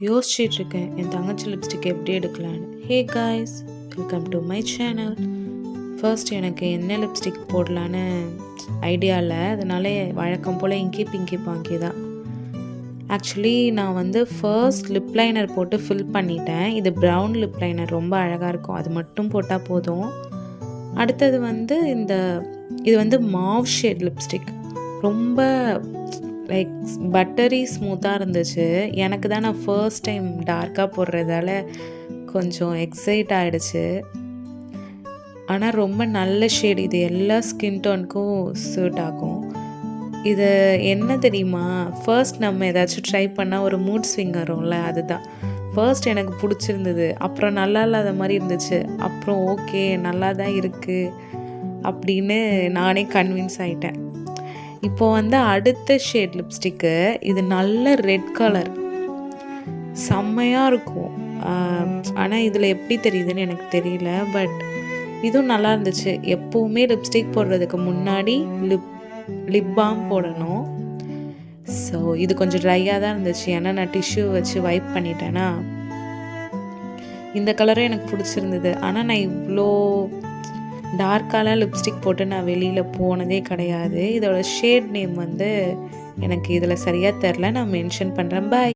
யோசிச்சிட்ருக்கேன் என் தங்கச்சி லிப்ஸ்டிக் எப்படி எடுக்கலான்னு. Hey guys, welcome to my channel. First எனக்கு என்ன லிப்ஸ்டிக் போடலான்னு ஐடியா இல்லை. அதனால வழக்கம் போல் இங்கி பிங்கி பாங்கி தான். ஆக்சுவலி நான் வந்து ஃபர்ஸ்ட் லிப் லைனர் போட்டு ஃபில் பண்ணிட்டேன். இது ப்ரௌன் லிப் லைனர், ரொம்ப அழகாக இருக்கும். அது மட்டும் போட்டால் போதும். அடுத்தது வந்து இது வந்து மாவ் ஷேட் லிப்ஸ்டிக். ரொம்ப லைக் பட்டரி ஸ்மூத்தாக இருந்துச்சு. எனக்கு தான் நான் ஃபர்ஸ்ட் டைம் டார்க்காக போடுறதால கொஞ்சம் எக்ஸைட் ஆகிடுச்சு. ஆனால் ரொம்ப நல்ல ஷேட். இது எல்லா ஸ்கின் டோனுக்கும் சூட் ஆகும். இது என்ன தெரியுமா, ஃபர்ஸ்ட் நம்ம ஏதாச்சும் ட்ரை பண்ணால் ஒரு மூட் ஸ்விங் வரும்ல, அதுதான். ஃபர்ஸ்ட் எனக்கு பிடிச்சிருந்தது, அப்புறம் நல்லா இல்லாத மாதிரி இருந்துச்சு. அப்புறம் ஓகே நல்லா தான் இருக்குது அப்படின்னு நானே கன்வின்ஸ் ஆகிட்டேன். இப்போது வந்து அடுத்த ஷேட் லிப்ஸ்டிக்கு, இது நல்ல ரெட் கலர், செம்மையாக இருக்கும். ஆனால் இதில் எப்படி தெரியுதுன்னு எனக்கு தெரியல. பட் இதுவும் நல்லா இருந்துச்சு. எப்போவுமே லிப்ஸ்டிக் போடுறதுக்கு முன்னாடி லிப் பாம் போடணும். ஸோ இது கொஞ்சம் ட்ரையாக தான் இருந்துச்சு, ஏன்னா நான் டிஷ்யூ வச்சு வைப் பண்ணிட்டேன்னா. இந்த கலரும் எனக்கு பிடிச்சிருந்தது. ஆனால் நான் இவ்வளோ டார்க்காலாம் லிப்ஸ்டிக் போட்டு நான் வெளியில் போனதே கிடையாது. இதோட ஷேட் நேம் வந்து எனக்கு இதில் சரியாக தெரில, நான் மென்ஷன் பண்ணுறேன். பாய்.